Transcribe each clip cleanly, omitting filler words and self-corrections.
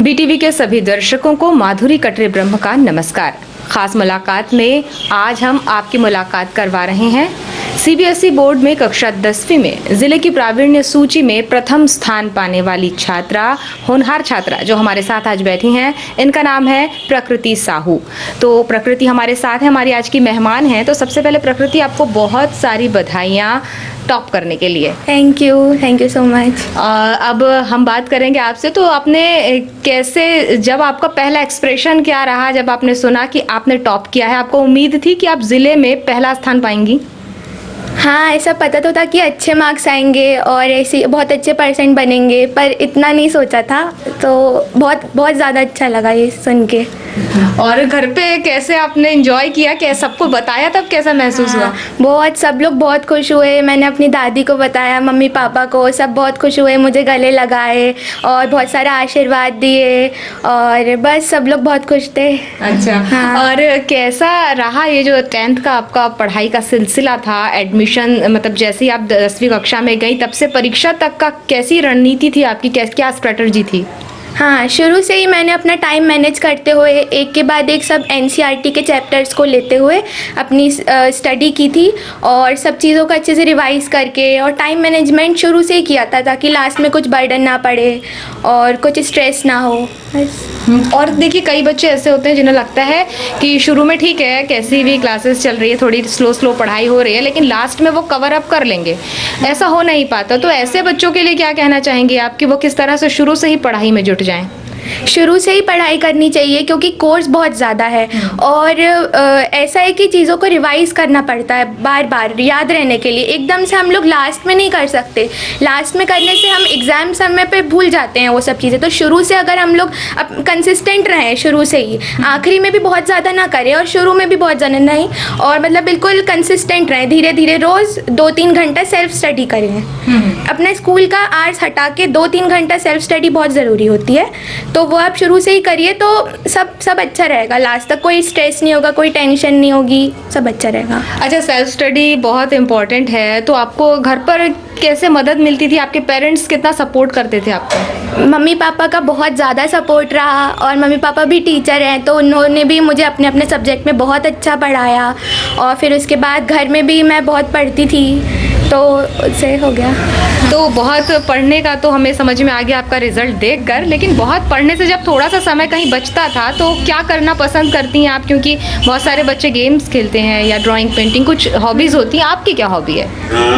BTV के सभी दर्शकों को माधुरी कटरे ब्रह्म का नमस्कार। खास मुलाकात में आज हम आपकी मुलाकात करवा रहे हैं सीबीएसई बोर्ड में कक्षा 10वीं में जिले की प्रावीण्य सूची में प्रथम स्थान पाने वाली छात्रा, होनहार छात्रा जो हमारे साथ आज बैठी हैं, इनका नाम है प्रकृति साहू। तो प्रकृति हमारे साथ है, हमारी आज की मेहमान हैं। तो सबसे पहले प्रकृति, आपको बहुत सारी बधाइयाँ टॉप करने के लिए। Thank you so much. अब हम बात करेंगे आपसे। तो आपने कैसे, जब आपका पहला एक्सप्रेशन क्या रहा जब आपने सुना कि आपने टॉप किया है? आपको उम्मीद थी कि आप ज़िले में पहला स्थान पाएंगी? हाँ, ऐसा पता तो था कि अच्छे मार्क्स आएंगे और ऐसे बहुत अच्छे परसेंट बनेंगे, पर इतना नहीं सोचा था। तो बहुत ज़्यादा अच्छा लगा ये सुन के। और घर पे कैसे आपने एंजॉय किया? क्या सबको बताया तब कैसा महसूस हुआ? बहुत, सब लोग बहुत खुश हुए। मैंने अपनी दादी को बताया, मम्मी पापा को, सब बहुत खुश हुए, मुझे गले लगाए और बहुत सारा आशीर्वाद दिए और बस सब लोग बहुत खुश थे। अच्छा। हाँ। और कैसा रहा ये जो 10th का आपका पढ़ाई का सिलसिला था, एडमिशन, मतलब जैसे ही आप 10वीं कक्षा में गई तब से परीक्षा तक का कैसी रणनीति थी आपकी, क्या स्ट्रेटजी थी? हाँ, शुरू से ही मैंने अपना टाइम मैनेज करते हुए एक के बाद एक सब एनसीईआरटी के चैप्टर्स को लेते हुए अपनी स्टडी की थी और सब चीज़ों को अच्छे से रिवाइज़ करके और टाइम मैनेजमेंट शुरू से ही किया था ताकि लास्ट में कुछ बर्डन ना पड़े और कुछ स्ट्रेस ना हो बस। और देखिए, कई बच्चे ऐसे होते हैं जिन्हें लगता है कि शुरू में ठीक है, कैसी भी क्लासेस चल रही है, थोड़ी स्लो पढ़ाई हो रही है, लेकिन लास्ट में वो कवर अप कर लेंगे। ऐसा हो नहीं पाता। तो ऐसे बच्चों के लिए क्या कहना चाहेंगे आप कि वो किस तरह से शुरू से ही पढ़ाई में जुट जाएं? शुरू से ही पढ़ाई करनी चाहिए क्योंकि कोर्स बहुत ज़्यादा है और ऐसा है कि चीज़ों को रिवाइज़ करना पड़ता है बार बार याद रहने के लिए। एकदम से हम लोग लास्ट में नहीं कर सकते। लास्ट में करने से हम एग्ज़ाम समय पे भूल जाते हैं वो सब चीज़ें। तो शुरू से अगर हम लोग कंसिस्टेंट रहें शुरू से ही, आखिरी में भी बहुत ज़्यादा ना करें और शुरू में भी बहुत ज़्यादा नहीं, और मतलब बिल्कुल कंसिस्टेंट रहें, धीरे धीरे रोज़ 2-3 घंटा सेल्फ स्टडी करें। अपने स्कूल का आवर्स हटा के 2-3 घंटा सेल्फ स्टडी बहुत ज़रूरी होती है। तो वो आप शुरू से ही करिए तो सब अच्छा रहेगा। लास्ट तक कोई स्ट्रेस नहीं होगा, कोई टेंशन नहीं होगी, सब अच्छा रहेगा। अच्छा, सेल्फ स्टडी बहुत इम्पोर्टेंट है। तो आपको घर पर कैसे मदद मिलती थी? आपके पेरेंट्स कितना सपोर्ट करते थे आपको? मम्मी पापा का बहुत ज़्यादा सपोर्ट रहा और मम्मी पापा भी टीचर हैं तो उन्होंने भी मुझे अपने अपने सब्जेक्ट में बहुत अच्छा पढ़ाया और फिर उसके बाद घर में भी मैं बहुत पढ़ती थी तो उससे हो गया। तो बहुत पढ़ने का तो हमें समझ में आ गया आपका रिजल्ट देखकर, लेकिन बहुत पढ़ने से जब थोड़ा सा समय कहीं बचता था तो क्या करना पसंद करती हैं आप? क्योंकि बहुत सारे बच्चे गेम्स खेलते हैं या ड्राइंग, पेंटिंग, कुछ हॉबीज़ होती हैं। आपकी क्या हॉबी है?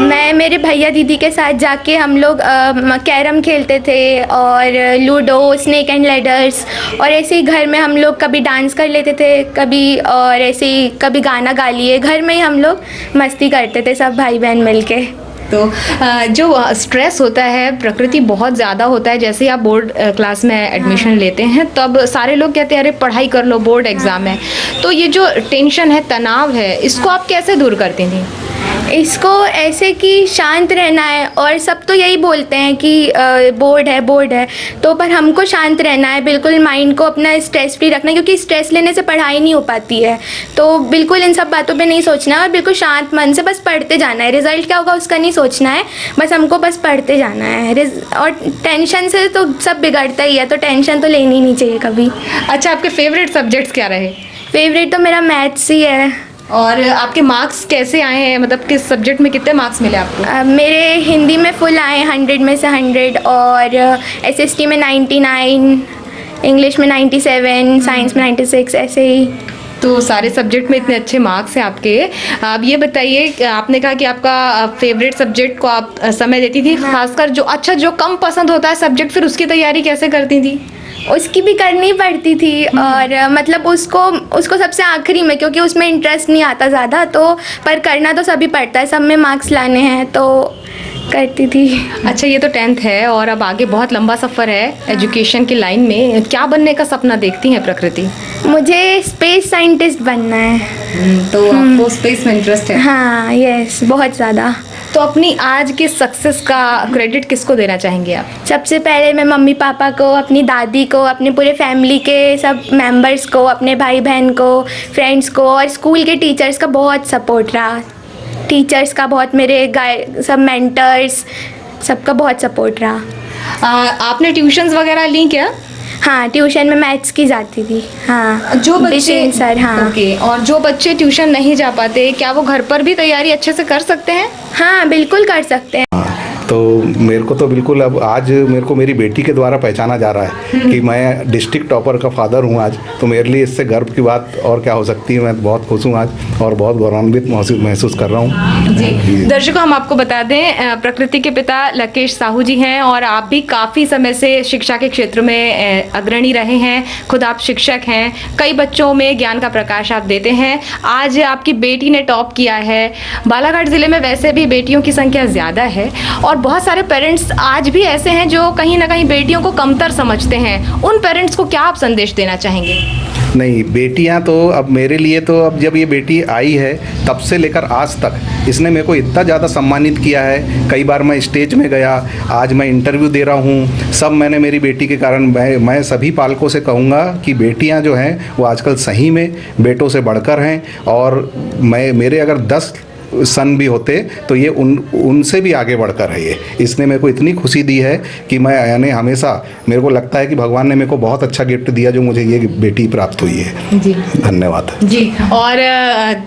मैं मेरे भैया दीदी के साथ जाके हम लोग कैरम खेलते थे और लूडो, स्नेक एंड लैडर्स, और ऐसे ही घर में हम लोग कभी डांस कर लेते थे कभी, और ऐसे ही कभी गाना गा लिए। घर में ही हम लोग मस्ती करते थे सब भाई बहन मिलके। तो जो स्ट्रेस होता है प्रकृति, बहुत ज़्यादा होता है। जैसे ही आप बोर्ड क्लास में एडमिशन लेते हैं तब सारे लोग कहते हैं अरे पढ़ाई कर लो, बोर्ड एग्ज़ाम है। तो ये जो टेंशन है, तनाव है, इसको आप कैसे दूर करती थी? इसको ऐसे कि शांत रहना है, और सब तो यही बोलते हैं कि बोर्ड है, तो पर हमको शांत रहना है, बिल्कुल माइंड को अपना स्ट्रेस फ्री रखना है क्योंकि स्ट्रेस लेने से पढ़ाई नहीं हो पाती है। तो बिल्कुल इन सब बातों पे नहीं सोचना है और बिल्कुल शांत मन से बस पढ़ते जाना है। रिज़ल्ट क्या होगा उसका नहीं सोचना है, बस हमको बस पढ़ते जाना है। और टेंशन से तो सब बिगड़ता ही है, तो टेंशन तो लेनी नहीं चाहिए कभी। अच्छा, आपके फेवरेट सब्जेक्ट्स क्या रहे? फेवरेट तो मेरा मैथ्स ही है। और आपके मार्क्स कैसे आए हैं? मतलब किस सब्जेक्ट में कितने मार्क्स मिले आपको? मेरे हिंदी में फुल आए 100 में से 100, और एसएसटी में 99, इंग्लिश में 97, साइंस में 96, ऐसे ही। तो सारे सब्जेक्ट में इतने अच्छे मार्क्स हैं आपके। अब ये बताइए, आपने कहा कि आपका फेवरेट सब्जेक्ट को आप समय देती थी, खासकर जो कम पसंद होता है सब्जेक्ट, फिर उसकी तैयारी कैसे करती थी? उसकी भी करनी पड़ती थी और मतलब उसको सबसे आखिरी में, क्योंकि उसमें इंटरेस्ट नहीं आता ज़्यादा, तो पर करना तो सभी पड़ता है, सब में मार्क्स लाने हैं तो करती थी। अच्छा, ये तो 10th है और अब आगे बहुत लंबा सफ़र है एजुकेशन की लाइन में। क्या बनने का सपना देखती हैं प्रकृति? मुझे स्पेस साइंटिस्ट बनना है। तो आपको स्पेस में इंटरेस्ट है? हाँ, यस, बहुत ज़्यादा। तो अपनी आज की सक्सेस का क्रेडिट किसको देना चाहेंगे आप? सबसे पहले मैं मम्मी पापा को, अपनी दादी को, अपने पूरे फैमिली के सब मेंबर्स को, अपने भाई बहन को, फ्रेंड्स को, और स्कूल के टीचर्स का बहुत सपोर्ट रहा। टीचर्स का बहुत, मेरे सब मेंटर्स, सबका बहुत सपोर्ट रहा। आपने ट्यूशन्स वगैरह ली क्या? हाँ, ट्यूशन में मैथ्स की जाती थी। हाँ, जो बच्चे बिशेन सर। हाँ ओके, और जो बच्चे ट्यूशन नहीं जा पाते, क्या वो घर पर भी तैयारी अच्छे से कर सकते हैं? हाँ, बिल्कुल कर सकते हैं। तो मेरे को तो बिल्कुल अब आज मेरे को मेरी बेटी के द्वारा पहचाना जा रहा है कि मैं डिस्ट्रिक्ट टॉपर का फादर हूँ आज। तो मेरे लिए इससे गर्व की बात और क्या हो सकती है। मैं बहुत खुश हूँ आज और बहुत गौरवान्वित महसूस कर रहा हूँ। जी, दर्शकों हम आपको बता दें, प्रकृति के पिता लकेश साहू जी हैं और आप भी काफ़ी समय से शिक्षा के क्षेत्र में अग्रणी रहे हैं। खुद आप शिक्षक हैं, कई बच्चों में ज्ञान का प्रकाश आप देते हैं। आज आपकी बेटी ने टॉप किया है। बालाघाट ज़िले में वैसे भी बेटियों की संख्या ज़्यादा है और बहुत सारे पेरेंट्स आज भी ऐसे हैं जो कहीं ना कहीं बेटियों को कमतर समझते हैं। उन पेरेंट्स को क्या आप संदेश देना चाहेंगे? नहीं, बेटियां तो अब मेरे लिए तो अब जब ये बेटी आई है तब से लेकर आज तक इसने मेरे को इतना ज़्यादा सम्मानित किया है। कई बार मैं स्टेज में गया, आज मैं इंटरव्यू दे रहा हूँ, सब मैंने मेरी बेटी के कारण। मैं सभी पालकों से कहूँगा कि बेटियां जो हैं वो आजकल सही में बेटों से बढ़कर हैं। और मेरे अगर 10 सन भी होते तो ये उनसे भी आगे बढ़कर है। ये इसने मेरे को इतनी खुशी दी है कि मैं यानी हमेशा मेरे को लगता है कि भगवान ने मेरे को बहुत अच्छा गिफ्ट दिया जो मुझे ये बेटी प्राप्त हुई है। जी, धन्यवाद जी। और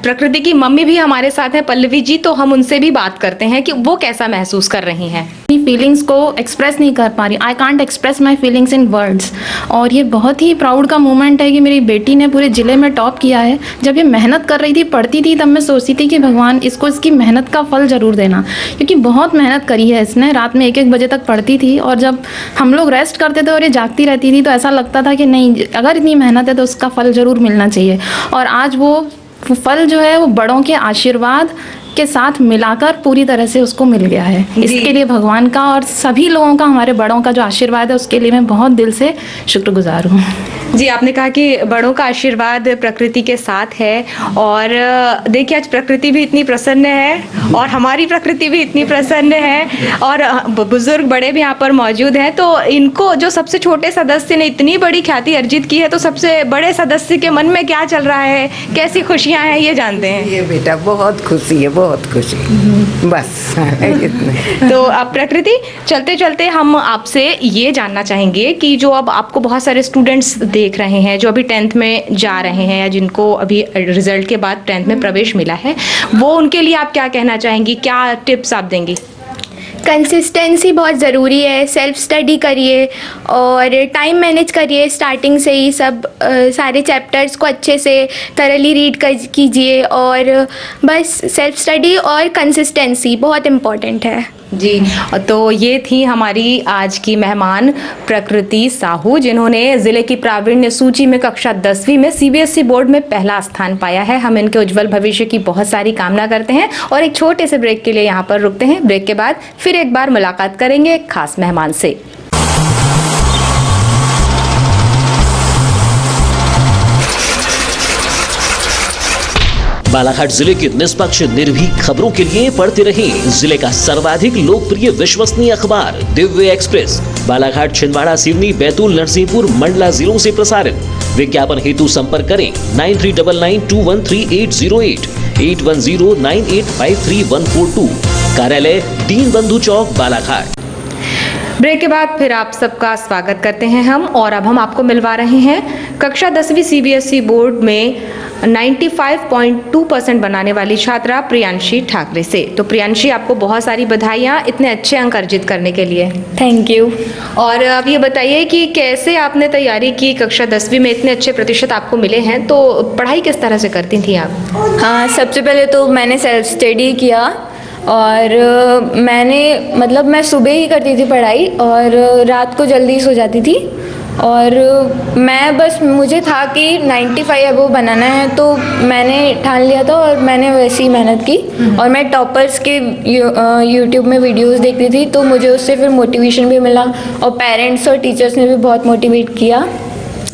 प्रकृति की मम्मी भी हमारे साथ हैं, पल्लवी जी, तो हम उनसे भी बात करते हैं कि वो कैसा महसूस कर रही हैं। अपनी फीलिंग्स को एक्सप्रेस नहीं कर पा रही। I can't express my feelings in words. और ये बहुत ही प्राउड का मोमेंट है कि मेरी बेटी ने पूरे ज़िले में टॉप किया है। जब ये मेहनत कर रही थी, पढ़ती थी, तब मैं सोचती थी कि भगवान इसको इसकी मेहनत का फल ज़रूर देना, क्योंकि बहुत मेहनत करी है इसने। रात में 1-1 बजे तक पढ़ती थी और जब हम लोग रेस्ट करते थे और ये जागती रहती थी तो ऐसा लगता था कि नहीं, अगर इतनी मेहनत है तो उसका फल ज़रूर मिलना चाहिए। और आज वो फल जो है वो बड़ों के आशीर्वाद के साथ मिलाकर पूरी तरह से उसको मिल गया है। इसके लिए भगवान का और सभी लोगों का, हमारे बड़ों का जो आशीर्वाद है उसके लिए मैं बहुत दिल से शुक्रगुजार हूँ। जी, आपने कहा कि बड़ों का आशीर्वाद प्रकृति के साथ है और देखिए आज प्रकृति भी इतनी प्रसन्न है और हमारी प्रकृति भी इतनी प्रसन्न है और बुजुर्ग बड़े भी यहाँ पर मौजूद हैं। तो इनको जो सबसे छोटे सदस्य ने इतनी बड़ी ख्याति अर्जित की है, तो सबसे बड़े सदस्य के मन में क्या चल रहा है, कैसी खुशियाँ हैं, ये जानते हैं। ये बेटा बहुत खुशी है, बहुत खुशी, बस इतने। तो अब प्रकृति, चलते चलते हम आपसे ये जानना चाहेंगे कि जो अब आपको बहुत सारे स्टूडेंट्स देख रहे हैं जो अभी 10th में जा रहे हैं या जिनको अभी रिजल्ट के बाद 10th में प्रवेश मिला है, वो उनके लिए आप क्या कहना चाहेंगी, क्या टिप्स आप देंगी? कंसिस्टेंसी बहुत ज़रूरी है। सेल्फ स्टडी करिए और टाइम मैनेज करिए। स्टार्टिंग से ही सब सारे चैप्टर्स को अच्छे से थरली रीड कीजिए और बस सेल्फ स्टडी और कंसिस्टेंसी बहुत इम्पॉर्टेंट है। जी, तो ये थी हमारी आज की मेहमान प्रकृति साहू, जिन्होंने ज़िले की प्रावीण्य सूची में कक्षा 10वीं में CBSE बोर्ड में पहला स्थान पाया है। हम इनके उज्जवल भविष्य की बहुत सारी कामना करते हैं और एक छोटे से ब्रेक के लिए यहाँ पर रुकते हैं। ब्रेक के बाद फिर एक बार मुलाकात करेंगे एक खास मेहमान से। बालाघाट जिले की निष्पक्ष निर्भीक खबरों के लिए पढ़ते रहें जिले का सर्वाधिक लोकप्रिय विश्वसनीय अखबार दिव्य एक्सप्रेस। बालाघाट, छिंदवाड़ा, सिवनी, बैतूल, नरसिंहपुर, मंडला जिलों से प्रसारित। विज्ञापन हेतु संपर्क करें 9399213808 8109853142। कार्यालय दीनबंधु चौक, बालाघाट। ब्रेक के बाद फिर आप सबका स्वागत करते हैं हम, और अब हम आपको मिलवा रहे हैं कक्षा 10वीं CBSE बोर्ड में 95.2% बनाने वाली छात्रा प्रियांशी ठाकरे से। तो प्रियांशी, आपको बहुत सारी बधाइयाँ इतने अच्छे अंक अर्जित करने के लिए। Thank you. और अब ये बताइए कि कैसे आपने तैयारी की, कक्षा 10वीं में इतने अच्छे प्रतिशत आपको मिले हैं, तो पढ़ाई किस तरह से करती थी आप? हाँ, सबसे पहले तो मैंने सेल्फ स्टडी किया और मैं सुबह ही करती थी पढ़ाई और रात को जल्दी सो जाती थी। और मुझे था कि 95 अबव बनाना है, तो मैंने ठान लिया था और मैंने वैसी ही मेहनत की। और मैं टॉपर्स के यूट्यूब में वीडियोस देखती थी, तो मुझे उससे फिर मोटिवेशन भी मिला और पेरेंट्स और टीचर्स ने भी बहुत मोटिवेट किया,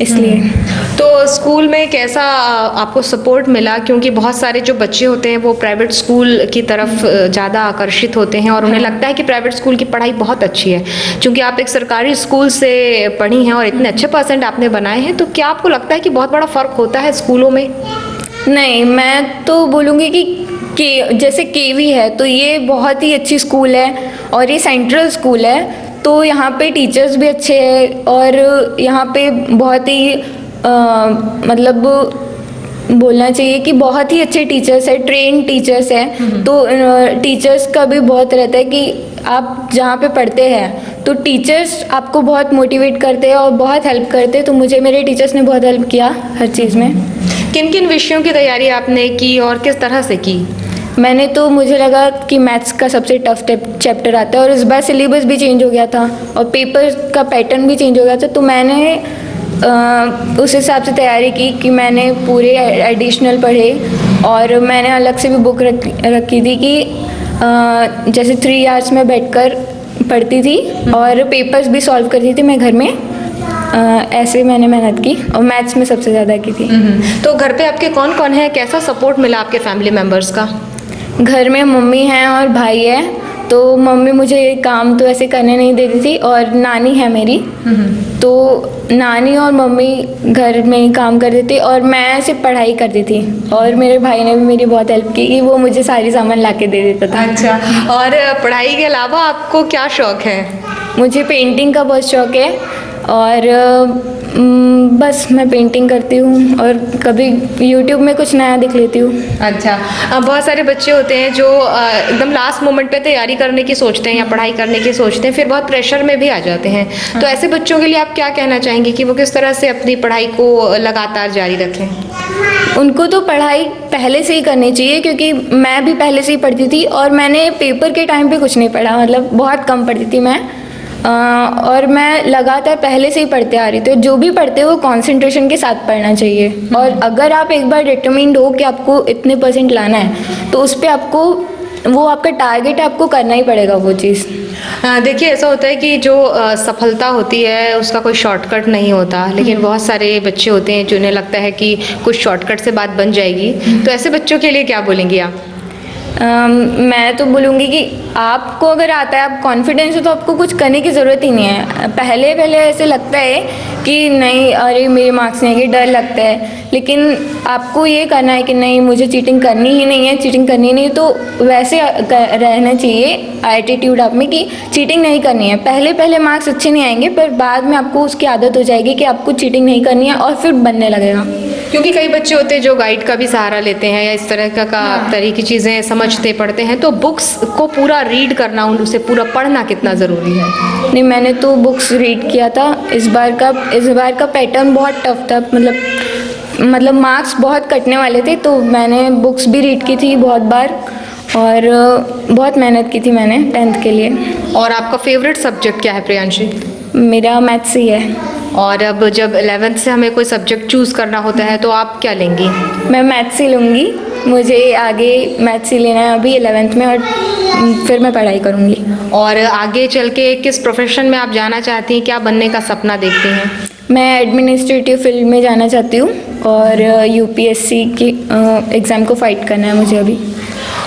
इसलिए। तो स्कूल में कैसा आपको सपोर्ट मिला, क्योंकि बहुत सारे जो बच्चे होते हैं वो प्राइवेट स्कूल की तरफ ज़्यादा आकर्षित होते हैं और उन्हें लगता है कि प्राइवेट स्कूल की पढ़ाई बहुत अच्छी है। क्योंकि आप एक सरकारी स्कूल से पढ़ी हैं और इतने अच्छे परसेंट आपने बनाए हैं, तो क्या आपको लगता है कि बहुत बड़ा फ़र्क होता है स्कूलों में? नहीं, मैं तो बोलूँगी कि जैसे KV है तो ये बहुत ही अच्छी स्कूल है और ये सेंट्रल स्कूल है, तो यहाँ पे टीचर्स भी अच्छे हैं और यहाँ पे बहुत ही मतलब बोलना चाहिए कि बहुत ही अच्छे टीचर्स हैं, ट्रेन टीचर्स हैं। तो टीचर्स का भी बहुत रहता है कि आप जहाँ पे पढ़ते हैं तो टीचर्स आपको बहुत मोटिवेट करते हैं और बहुत हेल्प करते हैं। तो मुझे मेरे टीचर्स ने बहुत हेल्प किया हर चीज़ में। किन किन विषयों की तैयारी आपने की और किस तरह से की? मैंने तो मुझे लगा कि मैथ्स का सबसे टफ चैप्टर आता है और इस बार सिलेबस भी चेंज हो गया था और पेपर का पैटर्न भी चेंज हो गया था। तो मैंने उस हिसाब से तैयारी की कि मैंने पूरे एडिशनल पढ़े और मैंने अलग से भी बुक रखी थी कि जैसे 3 आवर्स में बैठकर पढ़ती थी और पेपर्स भी सॉल्व करती थी मैं घर में। ऐसे मैंने मेहनत की और मैथ्स में सबसे ज़्यादा की थी। तो घर पे आपके कौन कौन है, कैसा सपोर्ट मिला आपके फैमिली मेम्बर्स का? घर में मम्मी हैं और भाई है। तो मम्मी मुझे काम तो ऐसे करने नहीं देती थी और नानी है मेरी। तो नानी और मम्मी घर में ही काम करते थे और मैं सिर्फ पढ़ाई करती थी और मेरे भाई ने भी मेरी बहुत हेल्प की कि वो मुझे सारी सामान ला के दे देता था। अच्छा, और पढ़ाई के अलावा आपको क्या शौक है? मुझे पेंटिंग का बहुत शौक है और बस मैं पेंटिंग करती हूँ और कभी यूट्यूब में कुछ नया देख लेती हूँ। अच्छा, बहुत सारे बच्चे होते हैं जो एकदम लास्ट मोमेंट पे तैयारी करने की सोचते हैं या पढ़ाई करने की सोचते हैं, फिर बहुत प्रेशर में भी आ जाते हैं। तो ऐसे बच्चों के लिए आप क्या कहना चाहेंगे कि वो किस तरह से अपनी पढ़ाई को लगातार जारी रखें? उनको तो पढ़ाई पहले से ही करनी चाहिए क्योंकि मैं भी पहले से ही पढ़ती थी और मैंने पेपर के टाइम पे कुछ नहीं पढ़ा, मतलब बहुत कम पढ़ती थी मैं। और मैं लगातार पहले से ही पढ़ते आ रही थी। जो भी पढ़ते हो वो कंसंट्रेशन के साथ पढ़ना चाहिए और अगर आप एक बार डिटरमिन्ड हो कि आपको इतने % लाना है तो उस पर आपको वो आपका टारगेट है, आपको करना ही पड़ेगा वो चीज़। देखिए, ऐसा होता है कि जो सफलता होती है उसका कोई शॉर्टकट नहीं होता, लेकिन बहुत सारे बच्चे होते हैं जिन्हें लगता है कि कुछ शॉर्टकट से बात बन जाएगी। तो ऐसे बच्चों के लिए क्या बोलेंगी आप? मैं तो बोलूँगी कि आपको अगर आता है, आप कॉन्फिडेंस हो तो आपको कुछ करने की ज़रूरत ही नहीं है। पहले ऐसे लगता है कि नहीं, अरे मेरे मार्क्स नहीं आएंगे, डर लगता है, लेकिन आपको ये करना है कि नहीं, मुझे चीटिंग करनी ही नहीं है, चीटिंग करनी नहीं। तो वैसे रहना चाहिए एटीट्यूड आप में कि चीटिंग नहीं करनी है। पहले मार्क्स अच्छे नहीं आएंगे पर बाद में आपको उसकी आदत हो जाएगी कि आपको चीटिंग नहीं करनी है और फिर बनने लगेगा। क्योंकि कई बच्चे होते हैं जो गाइड का भी सहारा लेते हैं या इस तरह का तरह की चीज़ें समझते पढ़ते हैं। तो बुक्स को पूरा रीड करना, उसे पूरा पढ़ना कितना ज़रूरी है? नहीं, मैंने तो बुक्स रीड किया था। इस बार का पैटर्न बहुत टफ था, मतलब मार्क्स बहुत कटने वाले थे। तो मैंने बुक्स भी रीड की थी बहुत बार और बहुत मेहनत की थी मैंने 10th के लिए। और आपका फेवरेट सब्जेक्ट क्या है प्रियांशी? मेरा मैथ्स ही है। और अब जब 11th से हमें कोई सब्जेक्ट चूज़ करना होता है तो आप क्या लेंगी? मैं मैथ्स ही लूँगी, मुझे आगे मैथ्स ही लेना है अभी 11th में और फिर मैं पढ़ाई करूँगी। और आगे चल के किस प्रोफेशन में आप जाना चाहती हैं, क्या बनने का सपना देखती हैं? मैं एडमिनिस्ट्रेटिव फील्ड में जाना चाहती हूँ और UPSC की एग्ज़ाम को फाइट करना है मुझे अभी।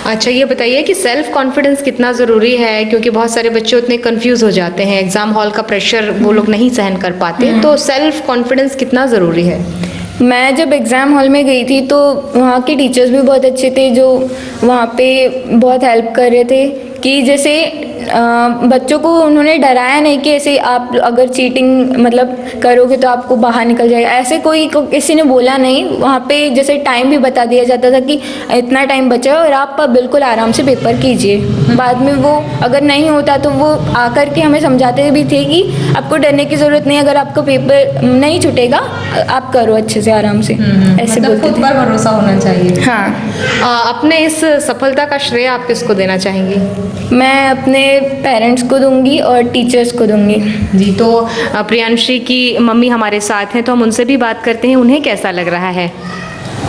अच्छा, ये बताइए कि सेल्फ कॉन्फिडेंस कितना ज़रूरी है, क्योंकि बहुत सारे बच्चे उतने कंफ्यूज हो जाते हैं, एग्ज़ाम हॉल का प्रेशर वो लोग नहीं सहन कर पाते। तो सेल्फ कॉन्फिडेंस कितना ज़रूरी है? मैं जब एग्ज़ाम हॉल में गई थी तो वहाँ के टीचर्स भी बहुत अच्छे थे जो वहाँ पे बहुत हेल्प कर रहे थे कि जैसे बच्चों को उन्होंने डराया नहीं कि ऐसे आप अगर चीटिंग मतलब करोगे तो आपको बाहर निकल जाएगा, ऐसे किसी ने बोला नहीं। वहाँ पे जैसे टाइम भी बता दिया जाता था कि इतना टाइम बचा है और आप बिल्कुल आराम से पेपर कीजिए। बाद में वो अगर नहीं होता तो वो आकर के हमें समझाते भी थे कि आपको डरने की ज़रूरत नहीं, अगर आपका पेपर नहीं छूटेगा आप करो अच्छे से आराम से, ऐसे बोलते थे। खुद पर भरोसा होना चाहिए। हाँ। अपने इस सफलता का श्रेय आप किसको देना चाहेंगी? मैं अपने पेरेंट्स को दूंगी और टीचर्स को दूंगी। जी, तो प्रियांशी की मम्मी हमारे साथ हैं तो हम उनसे भी बात करते हैं, उन्हें कैसा लग रहा है?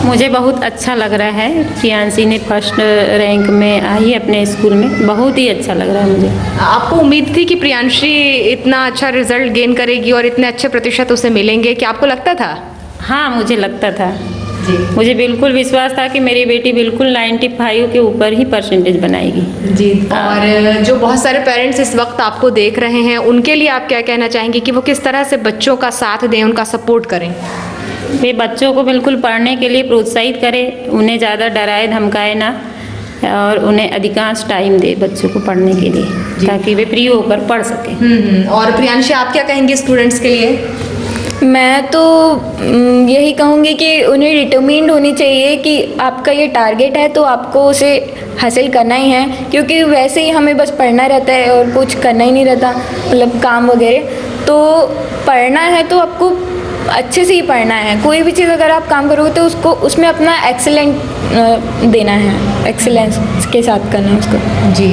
मुझे बहुत अच्छा लग रहा है। प्रियांशी ने फर्स्ट रैंक में आई अपने स्कूल में, बहुत ही अच्छा लग रहा है मुझे। आपको उम्मीद थी कि प्रियांशी इतना अच्छा रिजल्ट गेन करेगी और इतने अच्छे प्रतिशत उसे मिलेंगे, क्या आपको लगता था? हाँ, मुझे लगता था जी। मुझे बिल्कुल विश्वास था कि मेरी बेटी बिल्कुल 95 के ऊपर ही परसेंटेज बनाएगी। जी। और जो बहुत सारे पेरेंट्स इस वक्त आपको देख रहे हैं उनके लिए आप क्या कहना चाहेंगे कि वो किस तरह से बच्चों का साथ दें, उनका सपोर्ट करें? वे बच्चों को बिल्कुल पढ़ने के लिए प्रोत्साहित करें, उन्हें ज़्यादा डराए धमकाए ना, और उन्हें अधिकांश टाइम दे बच्चों को पढ़ने के लिए, ताकि वे फ्री होकर पढ़ सकें। और प्रियांशी, आप क्या कहेंगी स्टूडेंट्स के लिए? मैं तो यही कहूँगी कि उन्हें डिटरमिन्ड होनी चाहिए कि आपका ये टारगेट है तो आपको उसे हासिल करना ही है, क्योंकि वैसे ही हमें बस पढ़ना रहता है और कुछ करना ही नहीं रहता, मतलब काम वगैरह। तो पढ़ना है तो आपको अच्छे से ही पढ़ना है। कोई भी चीज़ अगर आप काम करोगे तो उसको उसमें अपना एक्सीलेंट देना है, एक्सीलेंस के साथ करना है उसको। जी,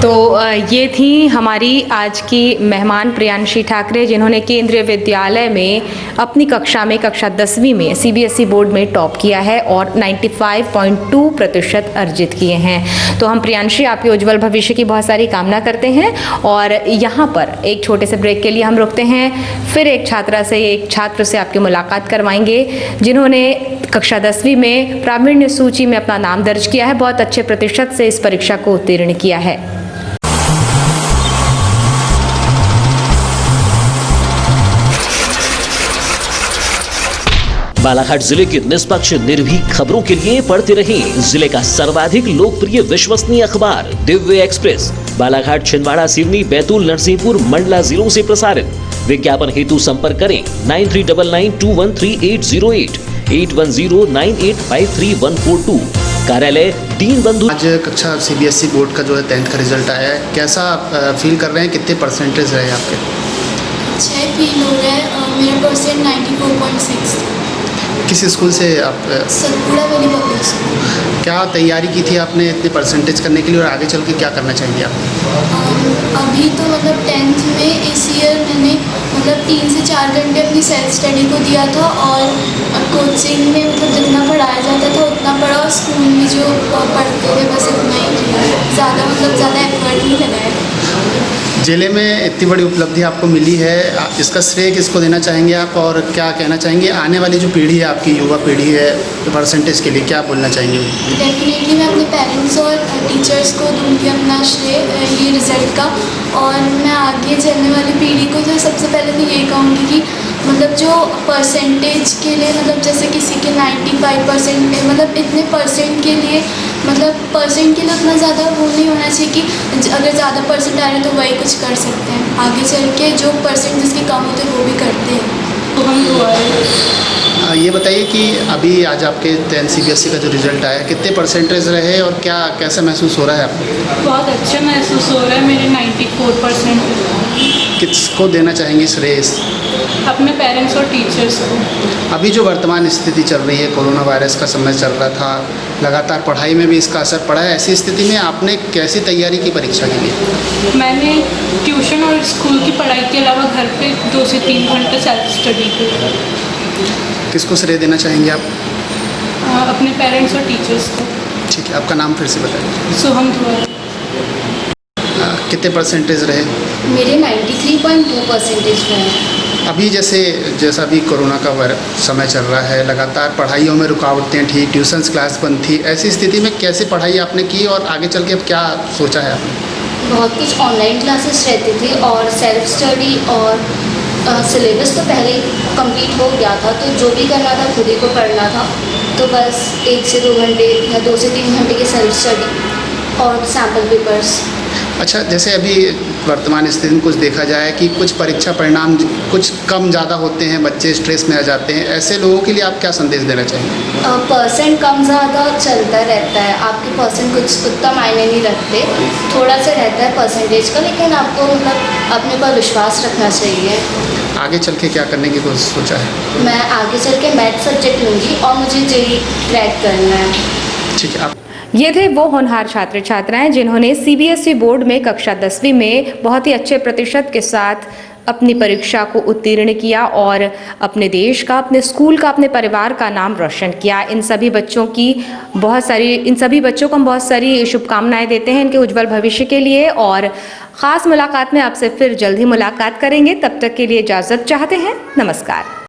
तो ये थी हमारी आज की मेहमान प्रियांशी ठाकरे, जिन्होंने केंद्रीय विद्यालय में अपनी कक्षा में कक्षा 10वीं में CBSE बोर्ड में टॉप किया है और 95.2% अर्जित किए हैं। तो हम प्रियांशी आपके उज्जवल भविष्य की बहुत सारी कामना करते हैं और यहाँ पर एक छोटे से ब्रेक के लिए हम रुकते हैं। फिर एक छात्र से आपकी मुलाकात करवाएंगे जिन्होंने कक्षा 10वीं में प्रावीण्य सूची में अपना नाम दर्ज किया है, बहुत अच्छे प्रतिशत से इस परीक्षा को उत्तीर्ण किया है। बालाघाट जिले की निष्पक्ष निर्भीक खबरों के लिए पढ़ते रहें जिले का सर्वाधिक लोकप्रिय विश्वसनीय अखबार दिव्य एक्सप्रेस। बालाघाट, छिंदवाड़ा, सिवनी, बैतूल, नरसिंहपुर, मंडला जिलों से प्रसारित। विज्ञापन हेतु संपर्क करें 9399213808 8109853142। कार्यालय दीन बंधु। आज कक्षा CBSE बोर्ड का जो है 10th का रिजल्ट आया है, कैसा फील कर रहे हैं? कितने परसेंटेज रहे आपके? अच्छा फील हो रहा है। मेरा परसेंट 94.6। किस स्कूल से आप? Satpura valley public school. क्या तैयारी की थी आपने इतने परसेंटेज करने के लिए और आगे चल के क्या करना चाहेंगे आप? अभी तो मतलब 10th में इस ईयर मैंने मतलब 3 से 4 घंटे अपनी सेल्फ स्टडी को दिया था और कोचिंग में मतलब जितना पढ़ाया जाता था उतना पढ़ा और स्कूल में जो पढ़ते थे बस इतना ही किया, ज़्यादा एफर्ट नहीं लगाया। जिले में इतनी बड़ी उपलब्धि आपको मिली है, इसका श्रेय किसको देना चाहेंगे आप और क्या कहना चाहेंगे? आने वाली जो पीढ़ी है आपकी, युवा पीढ़ी है, परसेंटेज के लिए क्या बोलना चाहेंगे? डेफिनेटली मैं अपने पेरेंट्स और टीचर्स को दूंगी अपना श्रेय ये रिज़ल्ट का। और मैं आगे चलने वाली पीढ़ी को तो सबसे पहले तो ये कहूँगी कि मतलब जो परसेंटेज के लिए मतलब जैसे किसी के 95% में मतलब इतने परसेंट के लिए मतलब परसेंट के लिए उतना ज़्यादा वो नहीं होना चाहिए कि अगर ज़्यादा परसेंट आ रहे तो वही कुछ कर सकते हैं। आगे चल के जो परसेंट जिसके कम होते हैं वो भी करते हैं। तो हम दुआ ये बताइए कि अभी आज आपके 10th CBSE का जो रिजल्ट आया, कितने परसेंटेज रहे और क्या कैसा महसूस हो रहा है आपको? बहुत अच्छा महसूस हो रहा है। मेरे 94%। किसको देना चाहेंगे श्रेय? अपने पेरेंट्स और टीचर्स को। अभी जो वर्तमान स्थिति चल रही है, कोरोना वायरस का समय चल रहा था, लगातार पढ़ाई में भी इसका असर पड़ा है। ऐसी स्थिति में आपने कैसी तैयारी की परीक्षा के लिए? मैंने ट्यूशन और स्कूल की पढ़ाई के अलावा घर पे 2 से 3 घंटे सेल्फ स्टडी की। किसको श्रेय देना चाहेंगे आप? अपने पेरेंट्स और टीचर्स को। ठीक है, आपका नाम फिर से बताइए। सोहम दुआ। कितने परसेंटेज रहे? मेरे 93.2% रहे। अभी जैसा भी कोरोना का समय चल रहा है, लगातार पढ़ाइयों में रुकावटें थी, ट्यूशन्स क्लास बंद थी, ऐसी स्थिति में कैसे पढ़ाई आपने की और आगे चल के अब क्या सोचा है आपने? बहुत कुछ ऑनलाइन क्लासेस रहती थी और सेल्फ स्टडी और सिलेबस तो पहले ही कंप्लीट हो गया था, तो जो भी करना था खुद ही को पढ़ना था। तो बस 1 से 2 घंटे या 2 से 3 घंटे की सेल्फ स्टडी और सैम्पल पेपर्स। अच्छा, जैसे अभी वर्तमान स्थिति में कुछ देखा जाए कि कुछ परीक्षा परिणाम कुछ कम ज़्यादा होते हैं, बच्चे स्ट्रेस में आ जाते हैं, ऐसे लोगों के लिए आप क्या संदेश देना चाहेंगे? परसेंट कम ज़्यादा चलता रहता है, आपके परसेंट कुछ उतना मायने नहीं रखते, थोड़ा सा रहता है परसेंटेज का, लेकिन आपको मतलब अपने पर विश्वास रखना चाहिए। आगे चल के क्या करने की कोशिश सोचा है? मैं आगे चल के मैथ सब्जेक्ट लूँगी और मुझे जेईई क्रैक करना है। ठीक है। ये थे वो होनहार छात्र छात्राएं जिन्होंने CBSE बोर्ड में कक्षा 10वीं में बहुत ही अच्छे प्रतिशत के साथ अपनी परीक्षा को उत्तीर्ण किया और अपने देश का, अपने स्कूल का, अपने परिवार का नाम रोशन किया। इन सभी बच्चों को हम बहुत सारी शुभकामनाएं देते हैं इनके उज्जवल भविष्य के लिए और ख़ास मुलाकात में आपसे फिर जल्द ही मुलाकात करेंगे। तब तक के लिए इजाज़त चाहते हैं। नमस्कार।